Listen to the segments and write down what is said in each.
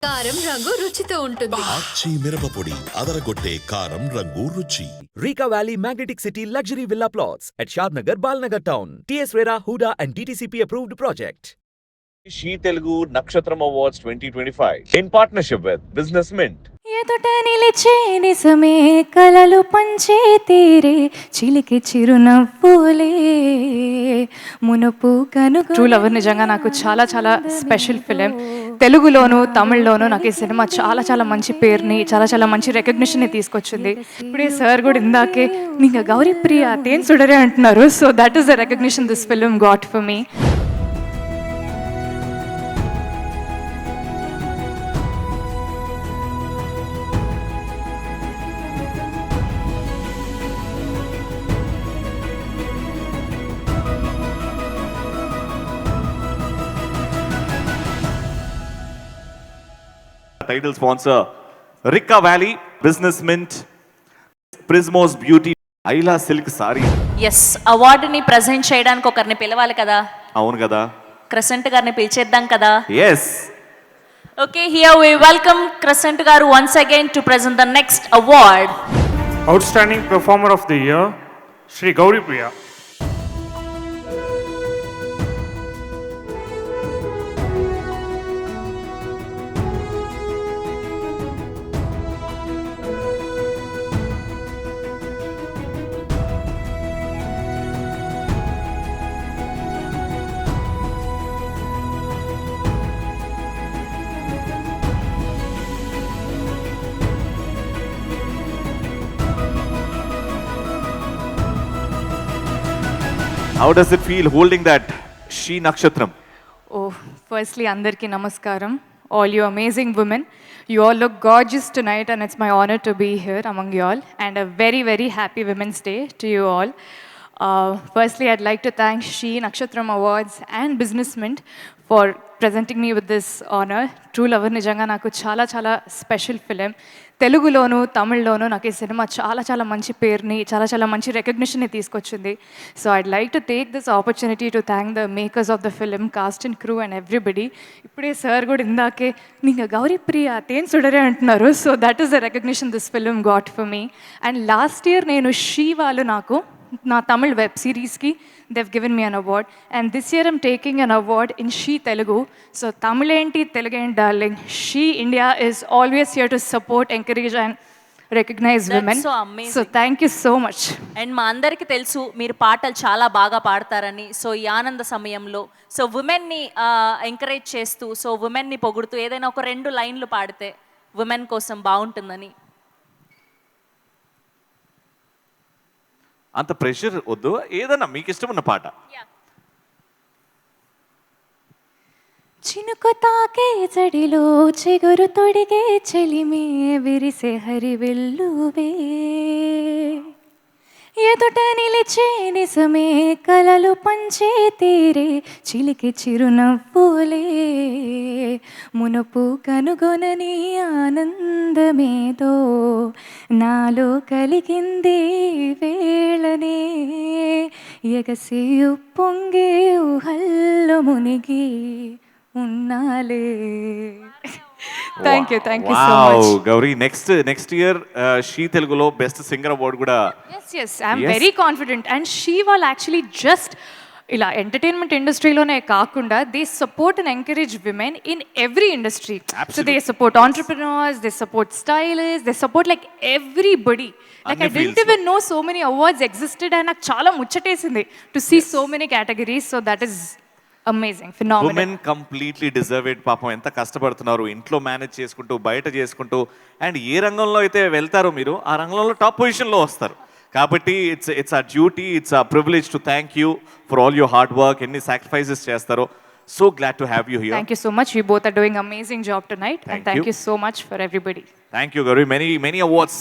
కారం రంగు రుచితో ఉంటుంది. ఆచి మిరపపొడి అదరగొట్టే కారం రంగు రుచి. Rika Valley Magnetic City Luxury Villa Plots at Shadnagar, Balnagar Town. TS Rera, Huda and DTCP approved project. She Telugu Nakshatram Awards 2025 in partnership with Business Mint. ఎదుట నిలిచే నిజమే కలలు పంచే తీరే చిలికి చిరునవ్వులే మునుపు కనుగొని ట్రూ లవర్ నిజంగా నాకు చాలా చాలా స్పెషల్ ఫిలిం. తెలుగులోను తమిళ్లోను నాకు ఈ సినిమా చాలా చాలా మంచి పేరుని చాలా మంచి రికగ్నిషన్ని తీసుకొచ్చింది. ఇప్పుడే సార్ కూడా ఇందాకే ఇంకా గౌరీ ప్రియ తేన్సుడరే అంటున్నారు. So that is the recognition this film got for me. Title sponsor Rika Valley, Business Mint, Prismos Beauty, Ayla Silk Sari. ఎస్ అవార్డుని ప్రజెంట్ చేయడానికి ఒకరిని పిలవాలి కదా. అవును కదా, క్రసెంట్ గారిని పిలిచేద్దాం కదా. yes. Okay, here we welcome crescent గారు once again to present the next award. Outstanding Performer of the Year, Shri Gouri Priya. How does it feel holding that She Nakshatram? Oh, firstly, Andarki Namaskaram, all you amazing women. You all look gorgeous tonight, and it's my honor to be here among you all. And a very happy Women's Day to you all. Firstly, I'd like to thank She Nakshatram Awards and Business Mint for presenting me with this honor. True Lover నిజంగా నాకు చాలా చాలా special film. తెలుగులోను తమిళ్లోను నాకు ఈ cinema చాలా మంచి పేరుని చాలా మంచి రికగ్నిషన్ని తీసుకొచ్చింది. So I'd like to take this opportunity to thank the makers of the film, cast and crew and everybody. ఇప్పుడే సార్ కూడా ఇందాకే ఇంకా గౌరీ ప్రియ తేన్సుడరే అంటున్నారు. So that is the recognition this film got for me. And last year నేను షీ వాళ్ళు నాకు నా తమిళ్ వెబ్ సిరీస్కి they've given me an award, and this year I'm taking an award in She Telugu. So Tamil enti Telugu and darling, She India is always here to support, encourage and recognize women. That's so amazing. So thank you so much. And మా అందరికి తెలుసు మీరు పాటలు చాలా బాగా పాడతారని. So ఈ ఆనంద సమయంలో సో ఉమెన్ని ఎంకరేజ్ చేస్తూ, సో ఉమెన్ని పొగుడుతూ ఏదైనా ఒక 2 లైన్లు పాడితే ఉమెన్ కోసం బాగుంటుందని. అంత ప్రెషర్ వద్దు, ఏదన్నా మీకు ఇష్టం ఉన్న పాట. చినుకు తాకే జడిలో చిగురు తొడిగే చెలిమే విరిసే హరివెల్లువే ఎదుట నిలిచే నిజమే కలలు పంచే తీరే చిలికి చిరునవ్వులే మునుపు కనుగొనని ఆనందమేదో నాలో కలిగింది వేళనే ఎగసి ఉప్పొంగే ఊహల్లో మునిగి ఉన్నాలే. Thank you so much. Gauri, next year She Telugulo Best Singer Award kuda. Yes, I'm very confident. And she will actually just ఇలా ఎంటర్టైన్మెంట్ ఇండస్ట్రీలోనే కాకుండా they support and encourage women in every industry. So they support entrepreneurs, they support stylist, they support like everybody. Like I didn't even know so many awards existed and నాకు చాలా ముచ్చటేసింది to see so many categories. So that is amazing, phenomenal. Women completely deserve it. పాపం ఎంత కష్టపడుతున్నారు ఇంట్లో manage చేసుకుంటూ బయట చేసుకుంటూ, అండ్ ఏ రంగంలో అయితే వెళ్తారో మీరు ఆ రంగంలో టాప్ పొజిషన్లో వస్తారు. కాబట్టి ఇట్స్ ఆ డ్యూటీ, ఇట్స్ ఆ privilege to thank you for all your hard work. ఎన్ని సాక్రిఫైసెస్ చేస్తారో. So glad to have you here. Thank you so much. You both are doing amazing job tonight. And thank you so much for everybody. Thank you, Gouri. Many awards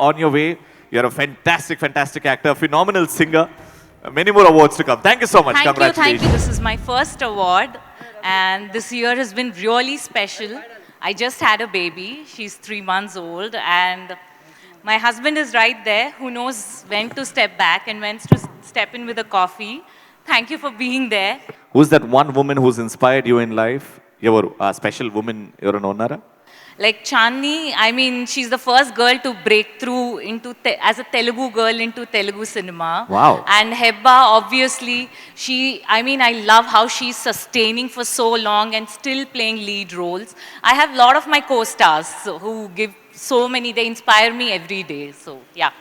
on your way. You're a fantastic actor, phenomenal singer. Many more awards to come. Thank you so much. Congratulations. Thank you. This is my first award, and this year has been really special. I just had a baby. She's 3 months old, and my husband is right there, who knows when to step back and when to step in with a coffee. Thank you for being there. Who's that one woman who's inspired you in life? Evaru? A special woman, evarana unnara? Like Chandni, I mean, she's the first girl to break through into as a Telugu girl into Telugu cinema. Wow. And Hebba, obviously, I love how she's sustaining for so long and still playing lead roles. I have a lot of my co-stars who give so many, they inspire me every day. So, yeah.